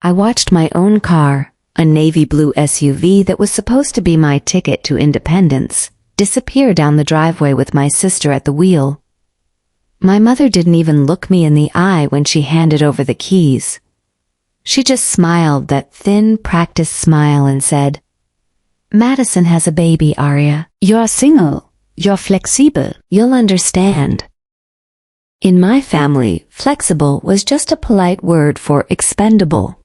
I watched my own car, a navy blue SUV that was supposed to be my ticket to independence, disappear down the driveway with my sister at the wheel. My mother didn't even look me in the eye when she handed over the keys. She just smiled that thin, practiced smile and said, "Madison has a baby, Aria. You're single. You're flexible. You'll understand." In my family, flexible was just a polite word for expendable.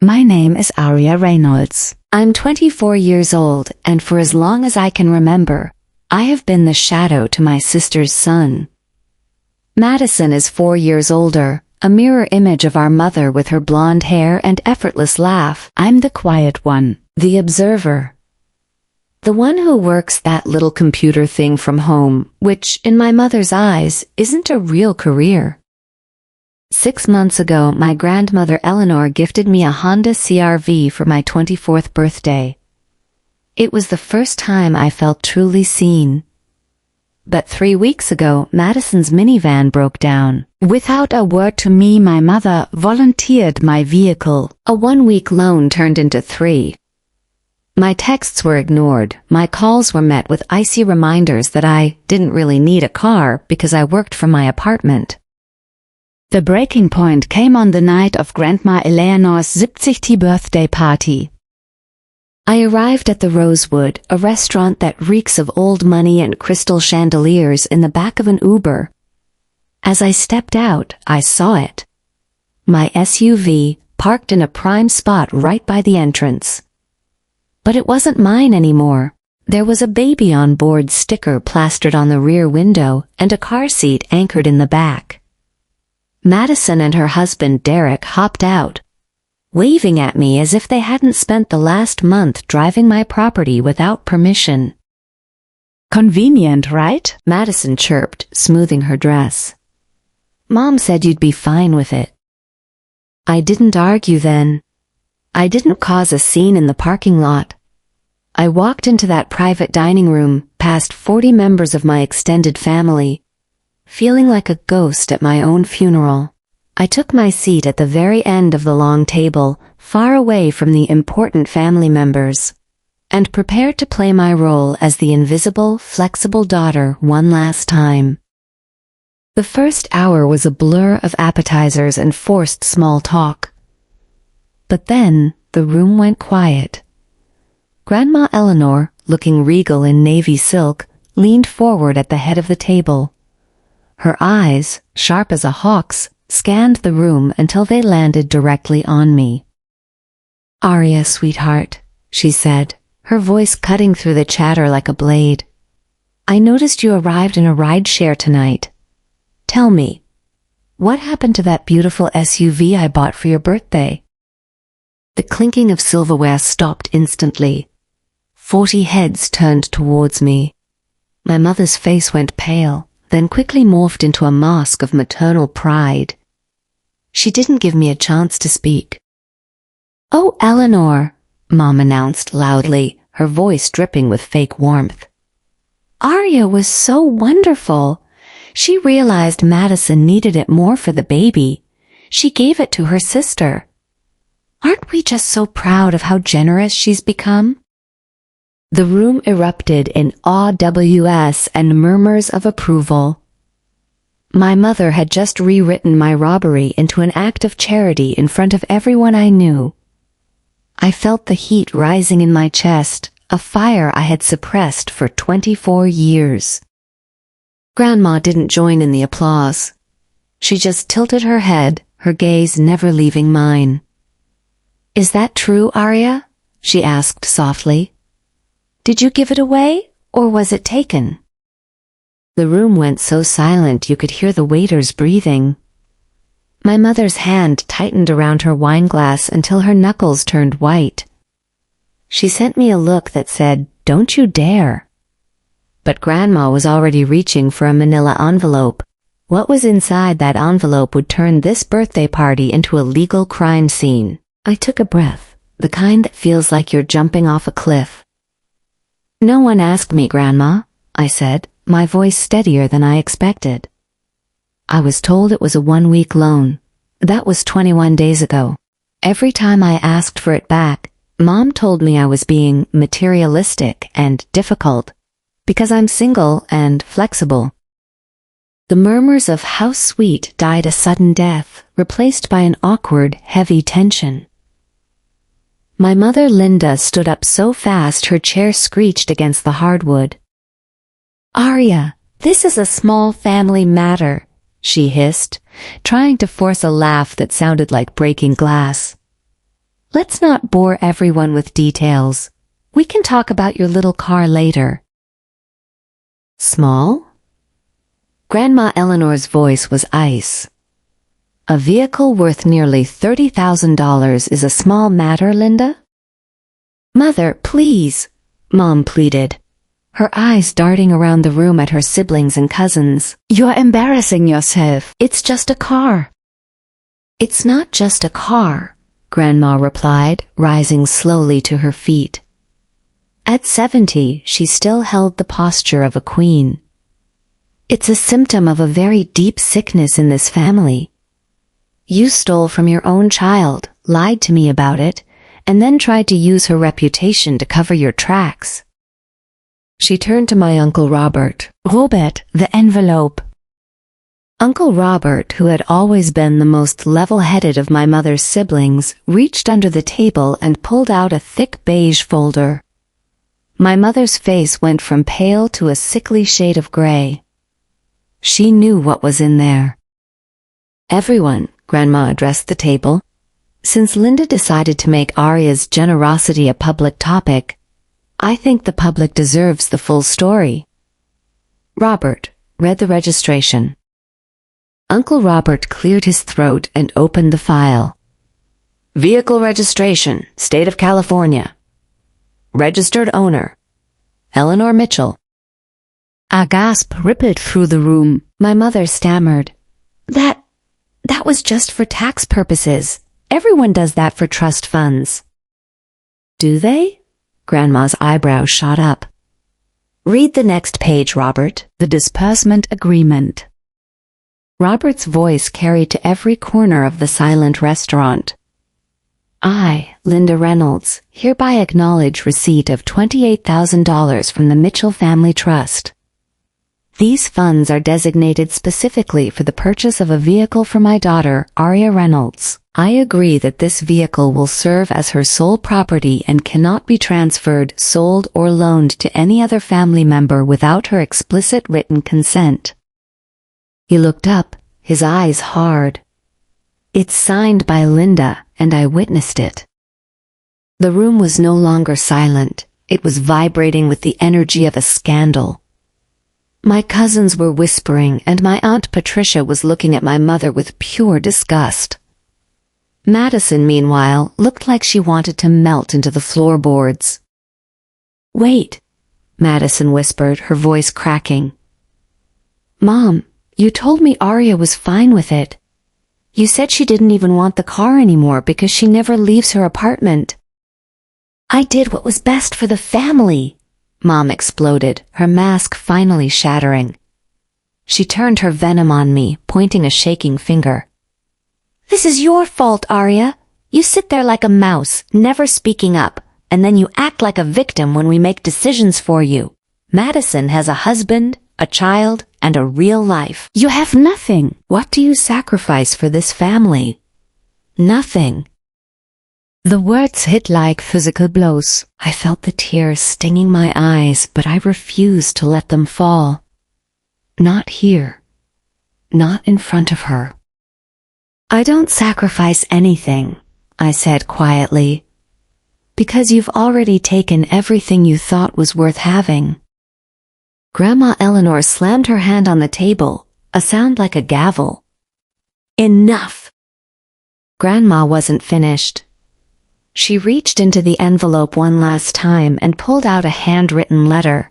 My name is Aria Reynolds. I'm 24 years old, and for as long as I can remember, I have been the shadow to my sister's son. Madison is 4 years older, a mirror image of our mother with her blonde hair and effortless laugh. I'm the quiet one, the observer. The one who works that little computer thing from home, which, in my mother's eyes, isn't a real career. 6 months ago, my grandmother Eleanor gifted me a Honda CR-V for my 24th birthday. It was the first time I felt truly seen. But 3 weeks ago, Madison's minivan broke down. Without a word to me, my mother volunteered my vehicle. A 1-week loan turned into 3. My texts were ignored. My calls were met with icy reminders that I didn't really need a car because I worked from my apartment. The breaking point came on the night of Grandma Eleanor's 70th birthday party. I arrived at the Rosewood, a restaurant that reeks of old money and crystal chandeliers, in the back of an Uber. As I stepped out, I saw it. My SUV, parked in a prime spot right by the entrance. But it wasn't mine anymore. There was a baby on board sticker plastered on the rear window and a car seat anchored in the back. Madison and her husband Derek hopped out, waving at me as if they hadn't spent the last month driving my property without permission. "Convenient, right?" Madison chirped, smoothing her dress. "Mom said you'd be fine with it." I didn't argue then. I didn't cause a scene in the parking lot. I walked into that private dining room, past 40 members of my extended family, feeling like a ghost at my own funeral. I took my seat at the very end of the long table, far away from the important family members, and prepared to play my role as the invisible, flexible daughter one last time. The first hour was a blur of appetizers and forced small talk. But then, the room went quiet. Grandma Eleanor, looking regal in navy silk, leaned forward at the head of the table. Her eyes, sharp as a hawk's, scanned the room until they landed directly on me. "Aria, sweetheart," she said, her voice cutting through the chatter like a blade. "I noticed you arrived in a rideshare tonight. Tell me, what happened to that beautiful SUV I bought for your birthday?" The clinking of silverware stopped instantly. 40 heads turned towards me. My mother's face went pale, then quickly morphed into a mask of maternal pride. She didn't give me a chance to speak. "Oh, Eleanor," Mom announced loudly, her voice dripping with fake warmth. "Aria was so wonderful. She realized Madison needed it more for the baby. She gave it to her sister. Aren't we just so proud of how generous she's become?" The room erupted in awws and murmurs of approval. My mother had just rewritten my robbery into an act of charity in front of everyone I knew. I felt the heat rising in my chest, a fire I had suppressed for 24 years. Grandma didn't join in the applause. She just tilted her head, her gaze never leaving mine. "Is that true, Aria?" she asked softly. "Did you give it away, or was it taken?" The room went so silent you could hear the waiters breathing. My mother's hand tightened around her wineglass until her knuckles turned white. She sent me a look that said, "Don't you dare." But Grandma was already reaching for a manila envelope. What was inside that envelope would turn this birthday party into a legal crime scene. I took a breath, the kind that feels like you're jumping off a cliff. "No one asked me, Grandma," I said, my voice steadier than I expected. "I was told it was a 1-week loan. That was 21 days ago. Every time I asked for it back, Mom told me I was being materialistic and difficult because I'm single and flexible. The murmurs of "how sweet" died a sudden death, replaced by an awkward, heavy tension. My mother Linda stood up so fast her chair screeched against the hardwood. "Arya, this is a small family matter," she hissed, trying to force a laugh that sounded like breaking glass. "Let's not bore everyone with details. We can talk about your little car later." Small? Grandma Eleanor's voice was ice. "A vehicle worth nearly $30,000 is a small matter, Linda?" "Mother, please," Mom pleaded, her eyes darting around the room at her siblings and cousins. "You're embarrassing yourself. It's just a car." "It's not just a car," Grandma replied, rising slowly to her feet. At 70, she still held the posture of a queen. "It's a symptom of a very deep sickness in this family. You stole from your own child, lied to me about it, and then tried to use her reputation to cover your tracks." She turned to my Uncle Robert. "Robert, the envelope." Uncle Robert, who had always been the most level-headed of my mother's siblings, reached under the table and pulled out a thick beige folder. My mother's face went from pale to a sickly shade of gray. She knew what was in there. "Everyone," Grandma addressed the table. "Since Linda decided to make Arya's generosity a public topic, I think the public deserves the full story." Robert read the registration. Uncle Robert cleared his throat and opened the file. "Vehicle registration, State of California. Registered owner, Eleanor Mitchell." A gasp rippled through the room. My mother stammered. That was just for tax purposes. Everyone does that for trust funds." "Do they?" Grandma's eyebrows shot up. "Read the next page, Robert. The disbursement agreement." Robert's voice carried to every corner of the silent restaurant. "I, Linda Reynolds, hereby acknowledge receipt of $28,000 from the Mitchell Family Trust. These funds are designated specifically for the purchase of a vehicle for my daughter, Arya Reynolds. I agree that this vehicle will serve as her sole property and cannot be transferred, sold, or loaned to any other family member without her explicit written consent." He looked up, his eyes hard. "It's signed by Linda, and I witnessed it." The room was no longer silent. It was vibrating with the energy of a scandal. My cousins were whispering, and my Aunt Patricia was looking at my mother with pure disgust. Madison, meanwhile, looked like she wanted to melt into the floorboards. "Wait," Madison whispered, her voice cracking. "Mom, you told me Arya was fine with it. You said she didn't even want the car anymore because she never leaves her apartment." "I did what was best for the family," Mom exploded, her mask finally shattering. She turned her venom on me, pointing a shaking finger. "This is your fault, Arya. You sit there like a mouse, never speaking up, and then you act like a victim when we make decisions for you. Madison has a husband, a child, and a real life. You have nothing. What do you sacrifice for this family?" "Nothing." The words hit like physical blows. I felt the tears stinging my eyes, but I refused to let them fall. Not here. Not in front of her. "I don't sacrifice anything," I said quietly, "because you've already taken everything you thought was worth having." Grandma Eleanor slammed her hand on the table, a sound like a gavel. "Enough!" Grandma wasn't finished. She reached into the envelope one last time and pulled out a handwritten letter.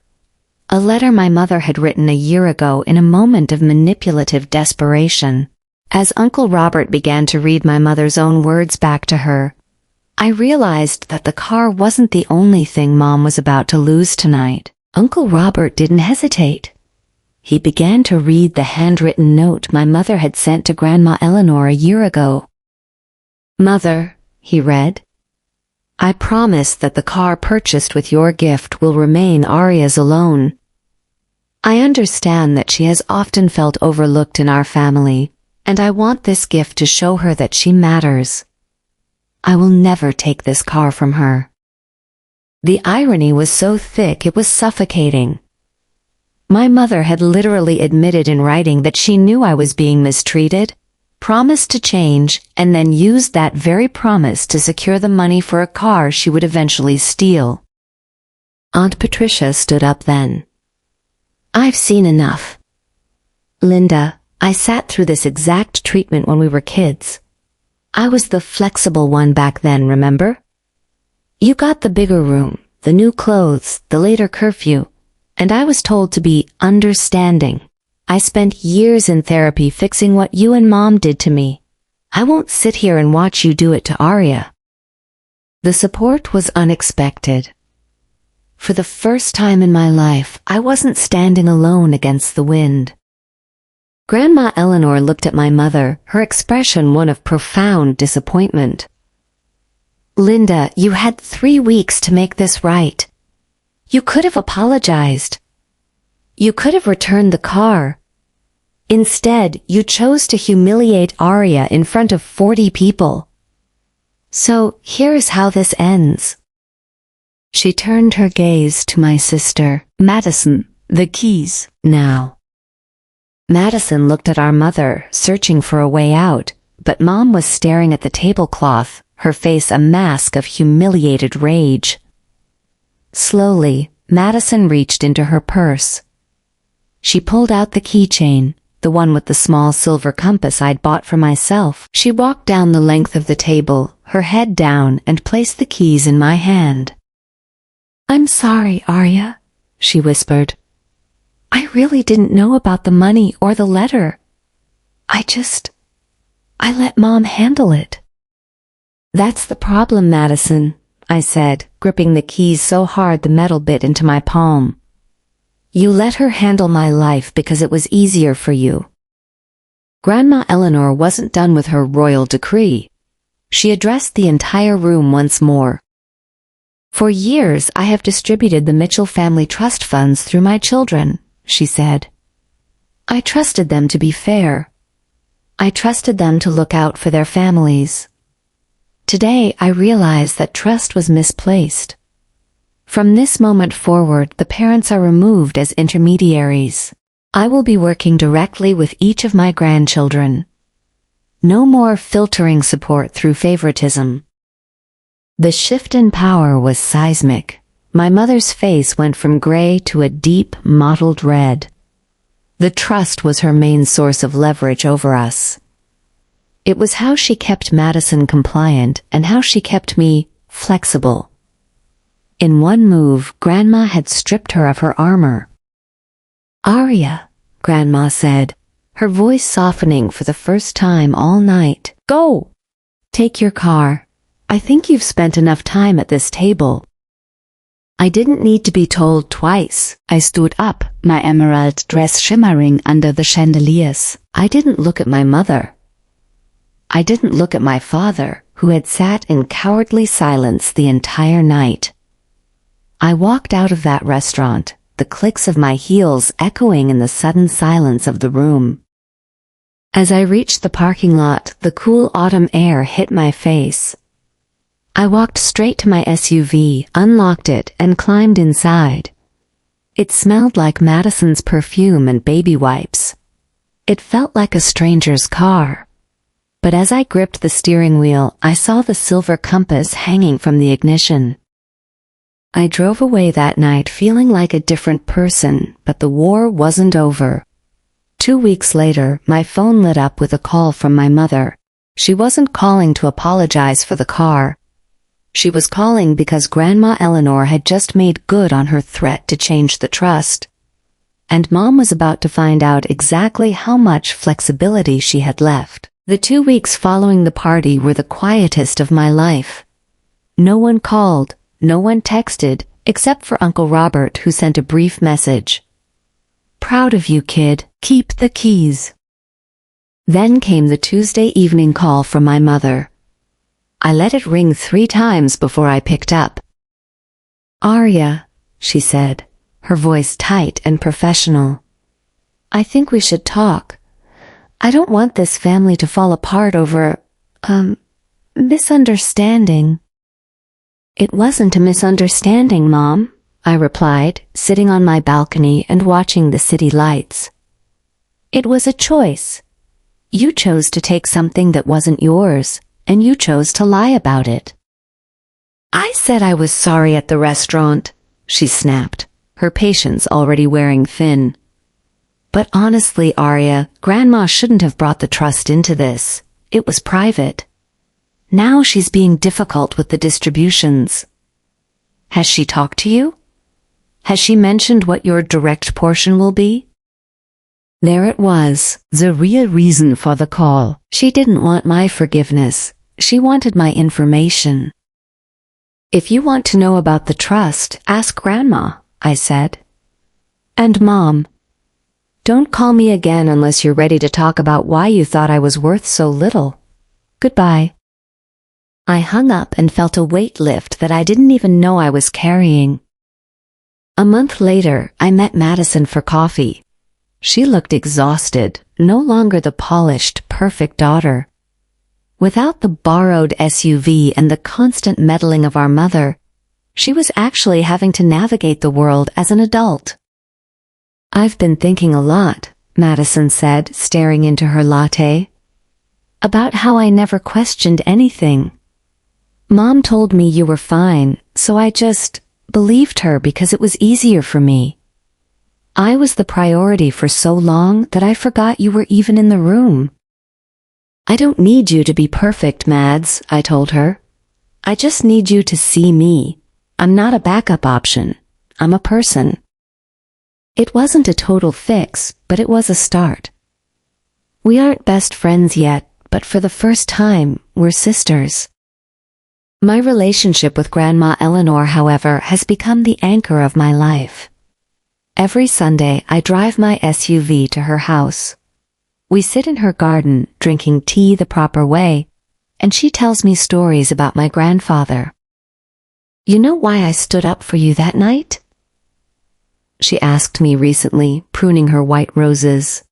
A letter my mother had written a year ago in a moment of manipulative desperation. As Uncle Robert began to read my mother's own words back to her, I realized that the car wasn't the only thing Mom was about to lose tonight. Uncle Robert didn't hesitate. He began to read the handwritten note my mother had sent to Grandma Eleanor a year ago. "Mother," he read. I promise that the car purchased with your gift will remain Arya's alone. I understand that she has often felt overlooked in our family, and I want this gift to show her that she matters. I will never take this car from her. The irony was so thick it was suffocating. My mother had literally admitted in writing that she knew I was being mistreated, promised to change, and then used that very promise to secure the money for a car she would eventually steal. Aunt Patricia stood up then. I've seen enough. Linda, I sat through this exact treatment when we were kids. I was the flexible one back then, remember? You got the bigger room, the new clothes, the later curfew, and I was told to be understanding. I spent years in therapy fixing what you and Mom did to me. I won't sit here and watch you do it to Arya. The support was unexpected. For the first time in my life, I wasn't standing alone against the wind. Grandma Eleanor looked at my mother, her expression one of profound disappointment. Linda, you had 3 weeks to make this right. You could have apologized. You could have returned the car. Instead, you chose to humiliate Arya in front of 40 people. So, here's how this ends. She turned her gaze to my sister. Madison, the keys, now. Madison looked at our mother, searching for a way out, but Mom was staring at the tablecloth, her face a mask of humiliated rage. Slowly, Madison reached into her purse. She pulled out the keychain, the one with the small silver compass I'd bought for myself. She walked down the length of the table, her head down, and placed the keys in my hand. I'm sorry, Arya, she whispered. I really didn't know about the money or the letter. I let Mom handle it. That's the problem, Madison, I said, gripping the keys so hard the metal bit into my palm. You let her handle my life because it was easier for you. Grandma Eleanor wasn't done with her royal decree. She addressed the entire room once more. For years I have distributed the Mitchell family trust funds through my children, she said. I trusted them to be fair. I trusted them to look out for their families. Today I realize that trust was misplaced. From this moment forward, the parents are removed as intermediaries. I will be working directly with each of my grandchildren. No more filtering support through favoritism. The shift in power was seismic. My mother's face went from gray to a deep, mottled red. The trust was her main source of leverage over us. It was how she kept Madison compliant and how she kept me flexible. In one move, Grandma had stripped her of her armor. Arya, Grandma said, her voice softening for the first time all night. Go! Take your car. I think you've spent enough time at this table. I didn't need to be told twice. I stood up, my emerald dress shimmering under the chandeliers. I didn't look at my mother. I didn't look at my father, who had sat in cowardly silence the entire night. I walked out of that restaurant, the clicks of my heels echoing in the sudden silence of the room. As I reached the parking lot, the cool autumn air hit my face. I walked straight to my SUV, unlocked it, and climbed inside. It smelled like Madison's perfume and baby wipes. It felt like a stranger's car. But as I gripped the steering wheel, I saw the silver compass hanging from the ignition. I drove away that night feeling like a different person, but the war wasn't over. 2 weeks later, my phone lit up with a call from my mother. She wasn't calling to apologize for the car. She was calling because Grandma Eleanor had just made good on her threat to change the trust. And Mom was about to find out exactly how much flexibility she had left. The 2 weeks following the party were the quietest of my life. No one called. No one texted, except for Uncle Robert, who sent a brief message. Proud of you, kid. Keep the keys. Then came the Tuesday evening call from my mother. I let it ring 3 times before I picked up. "Arya," she said, her voice tight and professional. "I think we should talk. I don't want this family to fall apart over, misunderstanding." "It wasn't a misunderstanding, Mom," I replied, sitting on my balcony and watching the city lights. "It was a choice. You chose to take something that wasn't yours, and you chose to lie about it." "I said I was sorry at the restaurant," she snapped, her patience already wearing thin. "But honestly, Arya, Grandma shouldn't have brought the trust into this. It was private. Now she's being difficult with the distributions." "Has she talked to you? Has she mentioned what your direct portion will be?" There it was, the real reason for the call. She didn't want my forgiveness. She wanted my information. "If you want to know about the trust, ask Grandma," I said. "And Mom. Don't call me again unless you're ready to talk about why you thought I was worth so little. Goodbye." I hung up and felt a weight lift that I didn't even know I was carrying. A month later, I met Madison for coffee. She looked exhausted, no longer the polished, perfect daughter. Without the borrowed SUV and the constant meddling of our mother, she was actually having to navigate the world as an adult. "I've been thinking a lot," Madison said, staring into her latte, "about how I never questioned anything. Mom told me you were fine, so I just believed her because it was easier for me. I was the priority for so long that I forgot you were even in the room." "I don't need you to be perfect, Mads," I told her. "I just need you to see me. I'm not a backup option. I'm a person." It wasn't a total fix, but it was a start. We aren't best friends yet, but for the first time, we're sisters. My relationship with Grandma Eleanor, however, has become the anchor of my life. Every Sunday, I drive my SUV to her house. We sit in her garden, drinking tea the proper way, and she tells me stories about my grandfather. "You know why I stood up for you that night?" she asked me recently, pruning her white roses.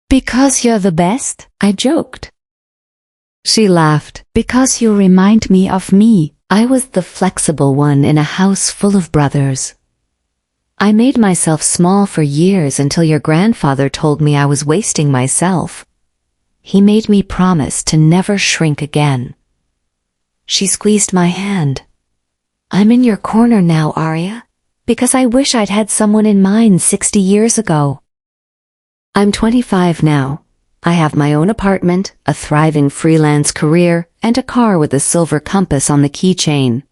"Because you're the best," I joked. She laughed. "Because you remind me of me. I was the flexible one in a house full of brothers. I made myself small for years until your grandfather told me I was wasting myself. He made me promise to never shrink again." She squeezed my hand. "I'm in your corner now, Arya, because I wish I'd had someone in mind 60 years ago. I'm 25 now. I have my own apartment, a thriving freelance career, and a car with a silver compass on the keychain.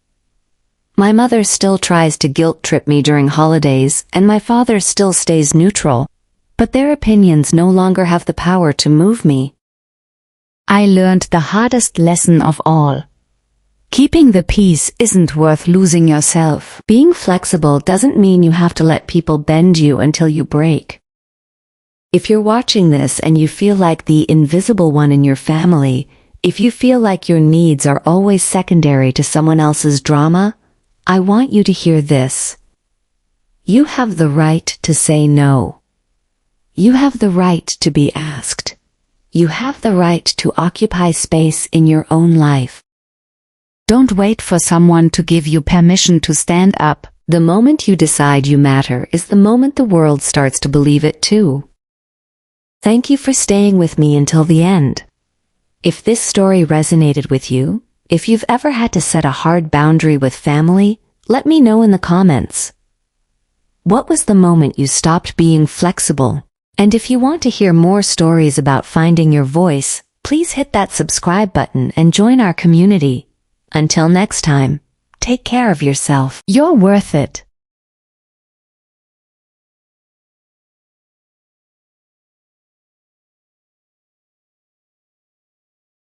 My mother still tries to guilt-trip me during holidays, and my father still stays neutral, but their opinions no longer have the power to move me. I learned the hardest lesson of all. Keeping the peace isn't worth losing yourself. Being flexible doesn't mean you have to let people bend you until you break. If you're watching this and you feel like the invisible one in your family, if you feel like your needs are always secondary to someone else's drama, I want you to hear this. You have the right to say no. You have the right to be asked. You have the right to occupy space in your own life. Don't wait for someone to give you permission to stand up. The moment you decide you matter is the moment the world starts to believe it too. Thank you for staying with me until the end. If this story resonated with you, if you've ever had to set a hard boundary with family, let me know in the comments. What was the moment you stopped being flexible? And if you want to hear more stories about finding your voice, please hit that subscribe button and join our community. Until next time, take care of yourself. You're worth it.